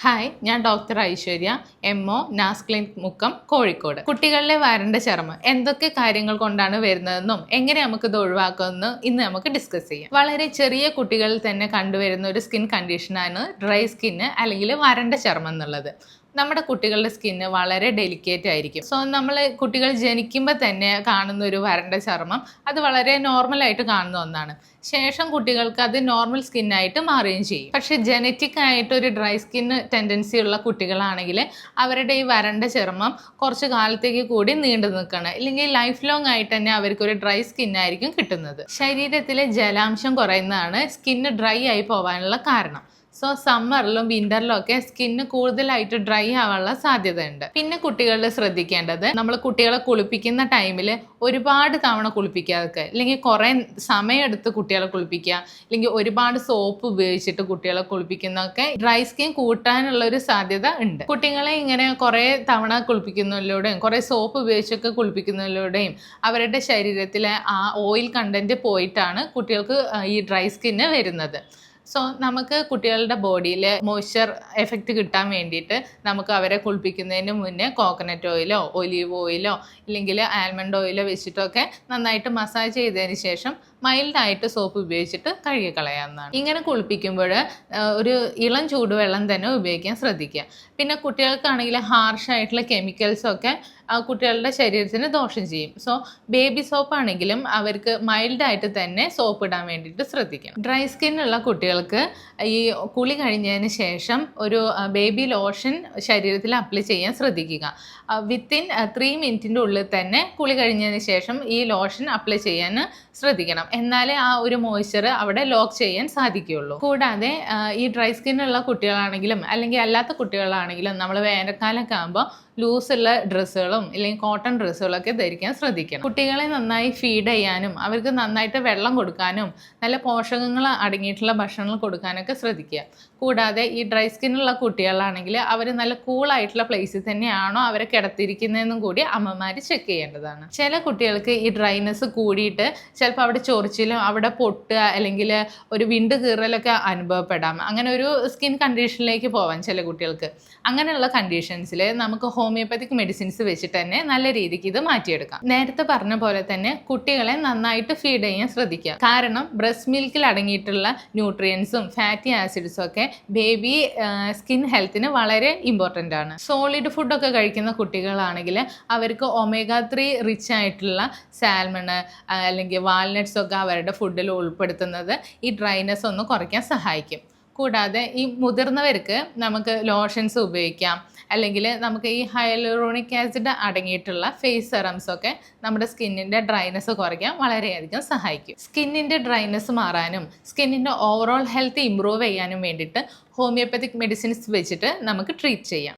Hi, ഞാൻ doctor Aishwarya, MO, നാസ് clinic Mukkam, Kozhikode. കുട്ടികളിലെ വരണ്ട ചർമ്മം എന്തൊക്കെ കാര്യങ്ങൾ കൊണ്ടാണ് വരുന്നതെന്നും എങ്ങനെ നമുക്ക് ഇത് ഒഴിവാക്കുമെന്നും ഇന്ന് നമുക്ക് ഡിസ്കസ് ചെയ്യാം. വളരെ ചെറിയ കുട്ടികളിൽ തന്നെ കണ്ടുവരുന്ന ഒരു സ്കിൻ കണ്ടീഷനാണ് ഡ്രൈ സ്കിന്ന് അല്ലെങ്കിൽ വരണ്ട ചർമ്മം എന്നുള്ളത്. നമ്മുടെ കുട്ടികളുടെ സ്കിന്ന് വളരെ ഡെലിക്കേറ്റ് ആയിരിക്കും. സോ നമ്മൾ കുട്ടികൾ ജനിക്കുമ്പോൾ തന്നെ കാണുന്ന ഒരു വരണ്ട ചർമ്മം അത് വളരെ നോർമലായിട്ട് കാണുന്ന ഒന്നാണ്. ശേഷം കുട്ടികൾക്ക് അത് നോർമൽ സ്കിന്നായിട്ട് മാറുകയും ചെയ്യും. പക്ഷെ ജനറ്റിക് ആയിട്ട് ഒരു ഡ്രൈ സ്കിൻ ടെൻഡൻസി ഉള്ള കുട്ടികളാണെങ്കിൽ അവരുടെ ഈ വരണ്ട ചർമ്മം കുറച്ച് കാലത്തേക്ക് കൂടി നീണ്ടു നിൽക്കണം, ഇല്ലെങ്കിൽ ലൈഫ് ലോങ് ആയിട്ട് തന്നെ അവർക്ക് ഒരു ഡ്രൈ സ്കിന്നായിരിക്കും കിട്ടുന്നത്. ശരീരത്തിലെ ജലാംശം കുറയുന്നതാണ് സ്കിന്ന് ഡ്രൈ ആയി പോകാനുള്ള കാരണം. സോ സമ്മറിലും വിന്ററിലും ഒക്കെ സ്കിന്ന് കൂടുതലായിട്ട് ഡ്രൈ ആവാനുള്ള സാധ്യതയുണ്ട്. പിന്നെ കുട്ടികളിൽ ശ്രദ്ധിക്കേണ്ടത്, നമ്മൾ കുട്ടികളെ കുളിപ്പിക്കുന്ന ടൈമിൽ ഒരുപാട് തവണ കുളിപ്പിക്കാതെ, അല്ലെങ്കിൽ കുറേ സമയമെടുത്ത് കുട്ടികളെ കുളിപ്പിക്കുക, അല്ലെങ്കിൽ ഒരുപാട് സോപ്പ് ഉപയോഗിച്ചിട്ട് കുട്ടികളെ കുളിപ്പിക്കുന്നതൊക്കെ ഡ്രൈ സ്കിൻ കൂട്ടാനുള്ള ഒരു സാധ്യത ഉണ്ട്. കുട്ടികളെ ഇങ്ങനെ കുറേ തവണ കുളിപ്പിക്കുന്നതിലൂടെയും കുറേ സോപ്പ് ഉപയോഗിച്ചൊക്കെ കുളിപ്പിക്കുന്നതിലൂടെയും അവരുടെ ശരീരത്തിലെ ആ ഓയിൽ കണ്ടന്റ് പോയിട്ടാണ് കുട്ടികൾക്ക് ഈ ഡ്രൈ സ്കിന്ന് വരുന്നത്. സോ നമുക്ക് കുട്ടികളുടെ ബോഡിയിൽ മോയ്സ്ചർ എഫക്റ്റ് കിട്ടാൻ വേണ്ടിയിട്ട് നമുക്ക് അവരെ കുളിപ്പിക്കുന്നതിന് മുന്നേ കോക്കനട്ട് ഓയിലോ ഒലീവ് ഓയിലോ ഇല്ലെങ്കിൽ ആൽമണ്ട് ഓയിലോ വെച്ചിട്ടൊക്കെ നന്നായിട്ട് മസാജ് ചെയ്തതിന് ശേഷം മൈൽഡായിട്ട് സോപ്പ് ഉപയോഗിച്ചിട്ട് കഴുകി കളയാവുന്നതാണ്. ഇങ്ങനെ കുളിപ്പിക്കുമ്പോൾ ഒരു ഇളം ചൂടുവെള്ളം തന്നെ ഉപയോഗിക്കാൻ ശ്രദ്ധിക്കുക. പിന്നെ കുട്ടികൾക്കാണെങ്കിൽ ഹാർഷായിട്ടുള്ള കെമിക്കൽസൊക്കെ കുട്ടികളുടെ ശരീരത്തിന് ദോഷം ചെയ്യും. സോ ബേബി സോപ്പ് ആണെങ്കിലും അവർക്ക് മൈൽഡായിട്ട് തന്നെ സോപ്പ് ഇടാൻ വേണ്ടിയിട്ട് ശ്രദ്ധിക്കണം. ഡ്രൈ സ്കിന്നുള്ള കുട്ടികൾക്ക് ഈ കുളി കഴിഞ്ഞതിന് ശേഷം ഒരു ബേബി ലോഷൻ ശരീരത്തിൽ അപ്ലൈ ചെയ്യാൻ ശ്രദ്ധിക്കുക. വിത്തിൻ 3 മിനിറ്റിൻ്റെ ഉള്ളിൽ തന്നെ കുളി കഴിഞ്ഞതിന് ശേഷം ഈ ലോഷൻ അപ്ലൈ ചെയ്യാൻ ശ്രദ്ധിക്കണം. എന്നാലേ ആ ഒരു മോയ്സ്ചർ അവിടെ ലോക്ക് ചെയ്യാൻ സാധിക്കുകയുള്ളൂ. കൂടാതെ ഈ ഡ്രൈ സ്കിന്നുള്ള കുട്ടികളാണെങ്കിലും അല്ലെങ്കിൽ അല്ലാത്ത കുട്ടികളാണെങ്കിലും നമ്മൾ വേനൽക്കാലമൊക്കെ ആകുമ്പോൾ ലൂസുള്ള ഡ്രസ്സുകളും അല്ലെങ്കിൽ കോട്ടൺ ഡ്രസ്സുകളൊക്കെ ധരിക്കാൻ ശ്രദ്ധിക്കണം. കുട്ടികളെ നന്നായി ഫീഡ് ചെയ്യാനും അവർക്ക് നന്നായിട്ട് വെള്ളം കൊടുക്കാനും നല്ല പോഷകങ്ങൾ അടങ്ങിയിട്ടുള്ള ഭക്ഷണങ്ങൾ കൊടുക്കാനൊക്കെ ശ്രദ്ധിക്കുക. കൂടാതെ ഈ ഡ്രൈ സ്കിന്നുള്ള കുട്ടികളാണെങ്കിൽ അവർ നല്ല കൂളായിട്ടുള്ള പ്ലേസിൽ തന്നെയാണോ അവരെ കിടത്തിയിരിക്കുന്നതെന്നും കൂടി അമ്മമാർ ചെക്ക് ചെയ്യേണ്ടതാണ്. ചില കുട്ടികൾക്ക് ഈ ഡ്രൈനെസ് കൂടിയിട്ട് ചിലപ്പോൾ അവിടെ ചൊറിച്ചിലും അവിടെ പൊട്ടുക അല്ലെങ്കിൽ ഒരു വിണ്ട് കീറലൊക്കെ അനുഭവപ്പെടാം. അങ്ങനെ ഒരു സ്കിൻ കണ്ടീഷനിലേക്ക് പോവാം ചില കുട്ടികൾക്ക്. അങ്ങനെയുള്ള കണ്ടീഷൻസിൽ നമുക്ക് ഹോമിയോപ്പത്തിക് മെഡിസിൻസ് വെച്ചിട്ട് തന്നെ നല്ല രീതിക്ക് ഇത് മാറ്റിയെടുക്കാം. നേരത്തെ പറഞ്ഞ പോലെ തന്നെ കുട്ടികളെ നന്നായിട്ട് ഫീഡ് ചെയ്യാൻ ശ്രദ്ധിക്കുക. കാരണം ബ്രസ്റ്റ് മിൽക്കിൽ അടങ്ങിയിട്ടുള്ള ന്യൂട്രിയൻസും ഫാറ്റി ആസിഡ്സും ഒക്കെ ബേബി സ്കിൻ ഹെൽത്തിന് വളരെ ഇമ്പോർട്ടൻ്റ് ആണ്. സോളിഡ് ഫുഡൊക്കെ കഴിക്കുന്ന കുട്ടികളാണെങ്കിൽ അവർക്ക് ഒമേഗ 3 റിച്ച് ആയിട്ടുള്ള സാൽമണ് അല്ലെങ്കിൽ വാൾനട്ട്സ് ഒക്കെ അവരുടെ ഫുഡിൽ ഉൾപ്പെടുത്തുന്നത് ഈ ഡ്രൈനെസ് ഒന്ന് കുറയ്ക്കാൻ സഹായിക്കും. കൂടാതെ ഈ മുതിർന്നവർക്ക് നമുക്ക് ലോഷൻസ് ഉപയോഗിക്കാം, അല്ലെങ്കിൽ നമുക്ക് ഈ ഹൈലൂറോണിക് ആസിഡ് അടങ്ങിയിട്ടുള്ള ഫേസ് സെറംസ് ഒക്കെ നമ്മുടെ സ്കിന്നിൻ്റെ ഡ്രൈനെസ് കുറയ്ക്കാൻ വളരെയധികം സഹായിക്കും. സ്കിന്നിൻ്റെ ഡ്രൈനെസ് മാറാനും സ്കിന്നിൻ്റെ ഓവറോൾ ഹെൽത്ത് ഇമ്പ്രൂവ് ചെയ്യാനും വേണ്ടിയിട്ട് ഹോമിയോപ്പത്തിക് മെഡിസിൻസ് വെച്ചിട്ട് നമുക്ക് ട്രീറ്റ് ചെയ്യാം.